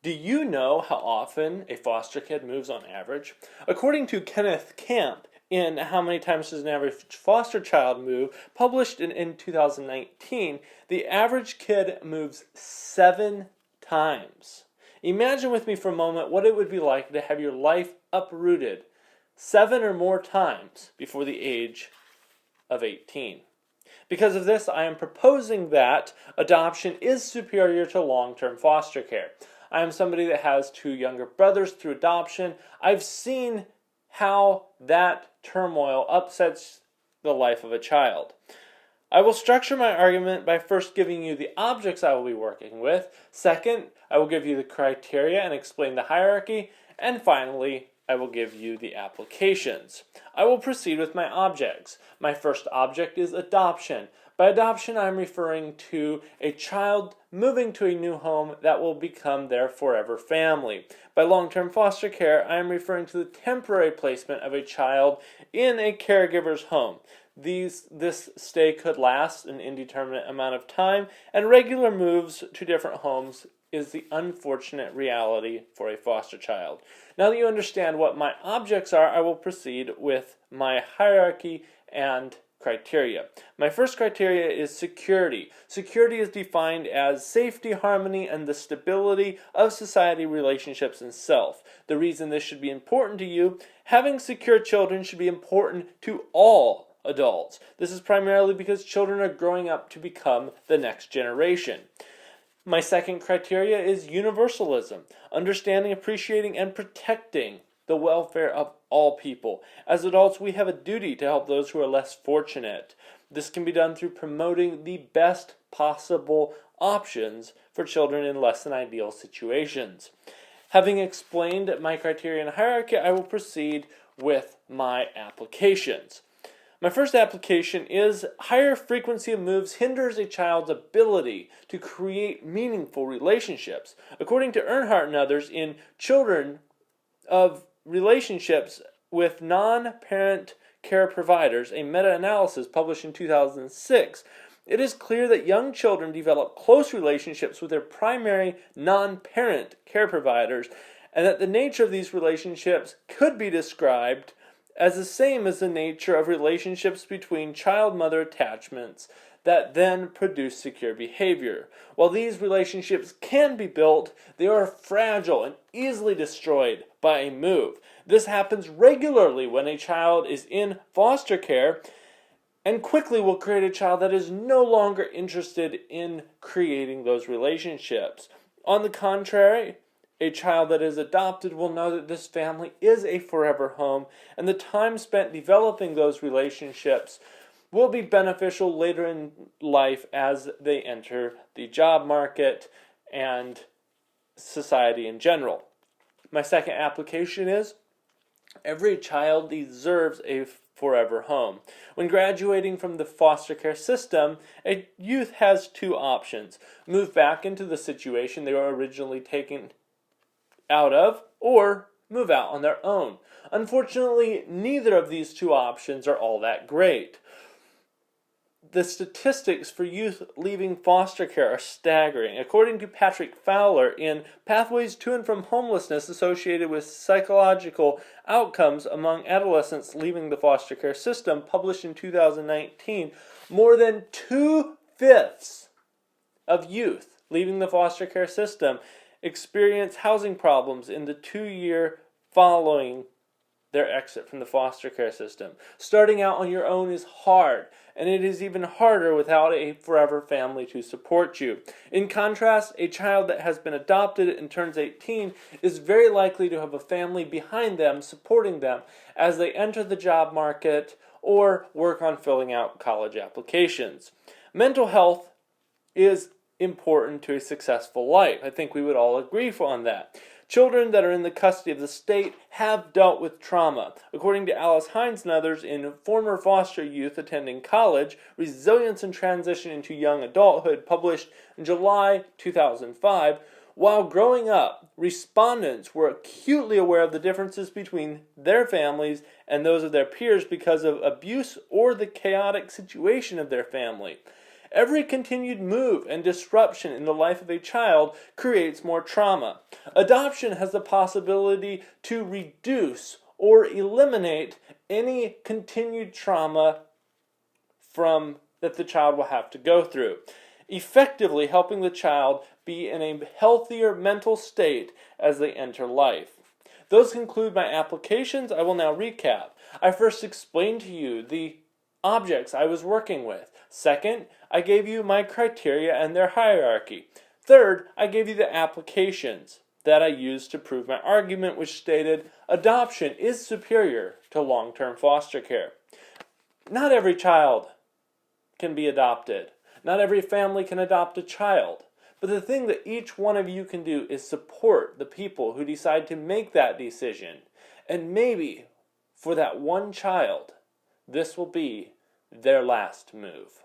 Do you know how often a foster kid moves on average? According to Kenneth Camp, in How Many Times Does an Average Foster Child Move, published in 2019, the average kid moves 7 times. Imagine with me for a moment what it would be like to have your life uprooted 7 or more times before the age of 18. Because of this, I am proposing that adoption is superior to long-term foster care. I am somebody that has 2 younger brothers through adoption. I've seen how that turmoil upsets the life of a child. I will structure my argument by first giving you the objects I will be working with. Second, I will give you the criteria and explain the hierarchy. And finally, I will give you the applications. I will proceed with my objects. My first object is adoption. By adoption, I'm referring to a child moving to a new home that will become their forever family. By long-term foster care, I am referring to the temporary placement of a child in a caregiver's home. This stay could last an indeterminate amount of time, and regular moves to different homes is the unfortunate reality for a foster child. Now that you understand what my objects are, I will proceed with my hierarchy and criteria. My first criteria is security. Security is defined as safety, harmony, and the stability of society, relationships, and self. The reason this should be important to you, having secure children should be important to all adults. This is primarily because children are growing up to become the next generation. My second criteria is universalism, understanding, appreciating, and protecting the welfare of all people. As adults, we have a duty to help those who are less fortunate. This can be done through promoting the best possible options for children in less than ideal situations. Having explained my criteria and hierarchy, I will proceed with my applications. My first application is higher frequency of moves hinders a child's ability to create meaningful relationships. According to Earnhardt and others, in Children of Relationships with Non-Parent Care Providers, a meta-analysis published in 2006, it is clear that young children develop close relationships with their primary non-parent care providers, and that the nature of these relationships could be described as the same as the nature of relationships between child-mother attachments that then produce secure behavior. While these relationships can be built, they are fragile and easily destroyed by a move. This happens regularly when a child is in foster care and quickly will create a child that is no longer interested in creating those relationships. On the contrary, a child that is adopted will know that this family is a forever home, and the time spent developing those relationships will be beneficial later in life as they enter the job market and society in general. My second application is every child deserves a forever home. When graduating from the foster care system, a youth has 2 options: move back into the situation they were originally taken out of, or move out on their own. Unfortunately, neither of these 2 options are all that great. The statistics for youth leaving foster care are staggering. According to Patrick Fowler in Pathways to and from Homelessness Associated with Psychological Outcomes Among Adolescents Leaving the Foster Care System, published in 2019, more than 2/5 of youth leaving the foster care system experience housing problems in the 2 year following their exit from the foster care system. Starting out on your own is hard, and it is even harder without a forever family to support you. In contrast, a child that has been adopted and turns 18 is very likely to have a family behind them supporting them as they enter the job market or work on filling out college applications. Mental health is important to a successful life. I think we would all agree on that. Children that are in the custody of the state have dealt with trauma. According to Alice Hines and others in Former Foster Youth Attending College, Resilience and Transition into Young Adulthood, published in July 2005, while growing up, respondents were acutely aware of the differences between their families and those of their peers because of abuse or the chaotic situation of their family. Every continued move and disruption in the life of a child creates more trauma. Adoption has the possibility to reduce or eliminate any continued trauma that the child will have to go through, effectively helping the child be in a healthier mental state as they enter life. Those conclude my applications. I will now recap. I first explained to you the objects I was working with. Second, I gave you my criteria and their hierarchy. Third, I gave you the applications that I used to prove my argument, which stated adoption is superior to long-term foster care. Not every child can be adopted. Not every family can adopt a child. But the thing that each one of you can do is support the people who decide to make that decision. And maybe, for that one child, this will be their last move.